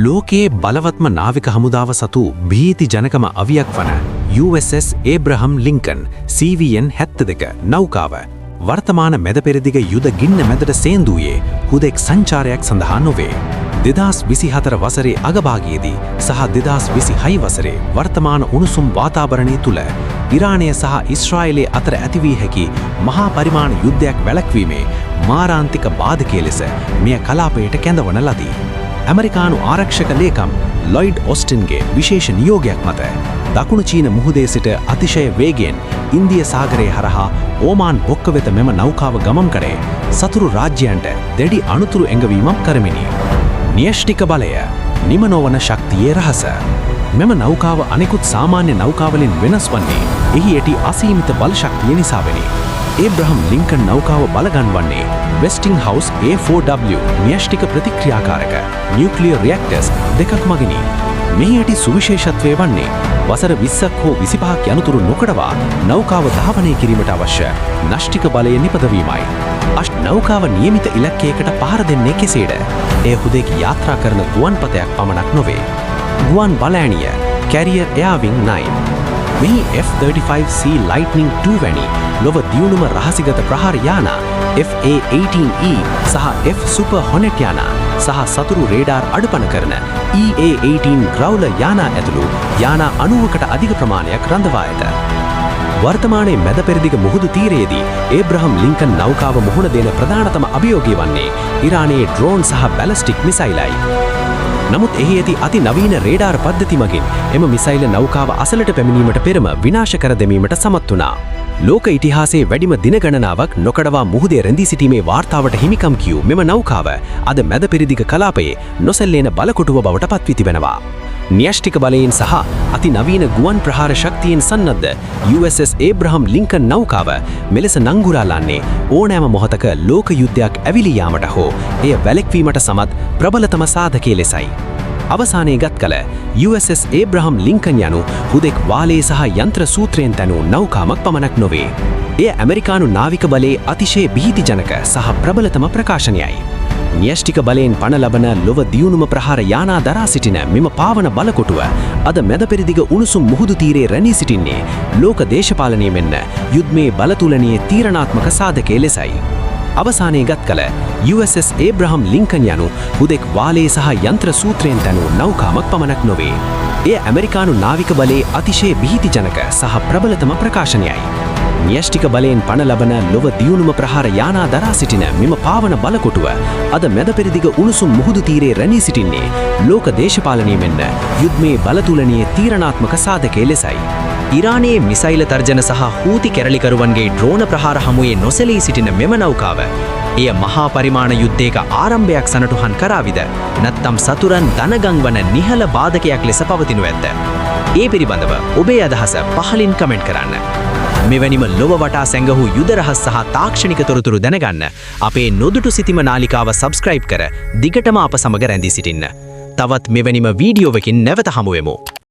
ලෝකයේ බලවත්ම නාවික හමුදාව සතු භීති ජනකම අවියක් වන USS ඒබ්‍රහම් ලින්කන් CVN 72 නෞකාව වර්තමාන මැදපෙරදිග යුද ගින්න මැදට සේන්දුවේ හුදෙක් සංචාරයක් සඳහා නොවේ. 2024 වසරේ අගභාගයේදී සහ 2026 වසරේ වර්තමාන උණුසුම් වාතාවරණය තුළ ඉරානය සහ ඉස්රායලයේ අතර ඇතිවී හැකි මහා පරිමාණ යුද්ධයක් වැළැක්වීමේ මාරාන්තික බාධකය ලෙස මෙය කලාපයට කැඳවන ලදී. ඇමරිකානු ආරක්ෂක ලේකම් ලොයිඩ් ඔස්ටින්ගේ විශේෂ නියෝගයක් මත දකුණු චීන මුහුදේ සිට අතිශය වේගයෙන් ඉන්දිය සාගරය හරහා ඕමාන් බොක්ක වෙත මෙම නෞකාව ගමන් කරේ සතුරු රාජ්‍යයන්ට දැඩි අනුතුරු ඇඟවීමක් කරමිනි. න්‍යෂ්ටික බලය නිම නොවන ශක්තියේ රහස. මෙම නෞකාව අනෙකුත් සාමාන්‍ය නෞකාවලින් වෙනස් වන්නේ එහි ඇති අසීමිත බල ශක්තිය නිසාවෙනි. ඒබ්‍රහම් ලින්කන් නෞකාව බලගන්වන්නේ වෙස්ටින්හවුස් A4W න්‍යෂ්ටික ප්‍රතික්‍රියාකාරක නියුක්ලියර් රියැක්ටර්ස් දෙකක් මගිනි. මෙහි ඇති සුවිශේෂත්වය වන්නේ වසර 20ක් හෝ 25ක් යනතුරු නොකඩවා නෞකාව ධාවනය කිරීමට අවශ්‍ය න්‍යෂ්ටික බලය නිපදවීමයි. නෞකාව නියමිත ඉලක්කයකට පහර දෙන්නේ කෙසේද? එය හුදෙක් යාත්‍රා කරන ගුවන්පතයක් පමණක් නොවේ. ගුවන් බලෑණිය Carrier Air Wing 9 මෙහි F-35C Lightning II වැනි ලොව දියුණුම රහසිගත ප්‍රහාර යාන FA-18E සහ F Super Hornet යාන සහ සතුරු රේඩාර් අඩපණ කරන EA-18 Growler යාන ඇතුළු යාන 90කට අධික ප්‍රමාණයක් රඳවා ඇත. වර්තමානයේ මැදපෙරදිග මුහුදු තීරයේදී ඒබ්‍රහම් ලින්කන් නෞකාව මුහුණ දෙන ප්‍රධානතම අභියෝගය වන්නේ ඉරානයේ ඩ්‍රෝන් සහ බැලිස්ටික් මිසයිලයි. නමුත් එහි ඇති අති නවීන රේඩාර් පද්ධති මගින් එම මිසයිල නෞකාව අසලට පැමිණීමට පෙරම විනාශ කර දැමීමට සමත් වුණා. ලෝක ඉතිහාසයේ වැඩිම දින ගණනාවක් නොකඩවා මුහුදේ රැඳී සිටීමේ වාර්තාවට හිමිකම් කියූ මෙම නෞකාව අද මැදපෙරදිග කලාපයේ නොසැලෙන බලකොටුව බවට පත්වී තිබෙනවා. න්‍යෂ්ටික බලයෙන් සහ අති නවීන ගුවන් ප්‍රහාර ශක්තියෙන් සන්නද්ධ USS ඒබ්‍රහම් ලින්කන් නෞකාව මෙලෙස නංගුරාලන්නේ ඕනෑම මොහොතක ලෝක යුද්ධයක් ඇවිලී යාමට හෝ එය වැළැක්වීමට සමත් ප්‍රබලතම සාධකයේ ලෙසයි. අවසානයේ ගත් කල USS ඒබ්‍රහම් ලින්කන් යනු හුදෙක් වාලේ සහ යන්ත්‍ර සූත්‍රයෙන් තැනූ නෞකාවක් පමණක් නොවේ. එය ඇමරිකානු නාවික බලයේ අතිශය භීතිජනක සහ ප්‍රබලතම ප්‍රකාශනයයි. න්‍යෂ්ටික බලයෙන් පණ ලබන ලොව දියුණුම ප්‍රහාර යානා දරා සිටින මෙම පාවන බලකොටුව අද මැදපෙරදිග උණුසුම් මුහුදු තීරයේ රැඳී සිටින්නේ ලෝක දේශපාලනය මෙන්ම යුද්ධමේ බලතුලනයේ තීරණාත්මක සාධකයේ ලෙසයි. අවසානයේ ගත් කල USS ඒබ්‍රහම් ලින්කන් යනු හුදෙක් වාලේ සහ යන්ත්‍ර සූත්‍රයෙන් තැනූ නෞකාවක් පමණක් නොවේ. එය ඇමරිකානු නාවික බලයේ අතිශය භීතිජනක සහ ප්‍රබලතම ප්‍රකාශනයයි. න්‍යෂ්ටික බලයෙන් පණ ලබන ලොව දියුණුම ප්‍රහාර යානා දරා සිටින මෙම පාවන බලකොටුව අද මැදපෙරදිග උණුසුම් මුහුදු තීරයේ රැඳී සිටින්නේ ලෝක දේශපාලනය මෙන්ම යුද්ධමේ බලතුලනයේ තීරණාත්මක සාධකයේ ලෙසයි. ඉරානයේ මිසයිල තර්ජන සහ හූති කැරලිකරුවන්ගේ ඩ්‍රෝන ප්‍රහාර හමුවේ නොසැලී සිටින මෙම නෞකාව එය මහා පරිමාණ යුද්ධයක ආරම්භයක් සනටුහන් කරාවිද නැත්නම් සතුරන් දනගංවන නිහල බාධකයක් ලෙස පවතිනු ඇත. ඒ පිළිබඳව ඔබේ අදහස පහලින් කමෙන්ට් කරන්න. මෙවැනිම ලොව වටා සැඟහූ යුද රහස් සහ තාක්ෂණික තොරතුරු දැනගන්න අපේ නොදුටු සිතිම නාලිකාව සබ්ස්ක්‍රයිබ් කර දිගටම අප සමග රැඳී සිටින්න. තවත් මෙවැනිම වීඩියෝවකින් නැවත හමුවෙමු.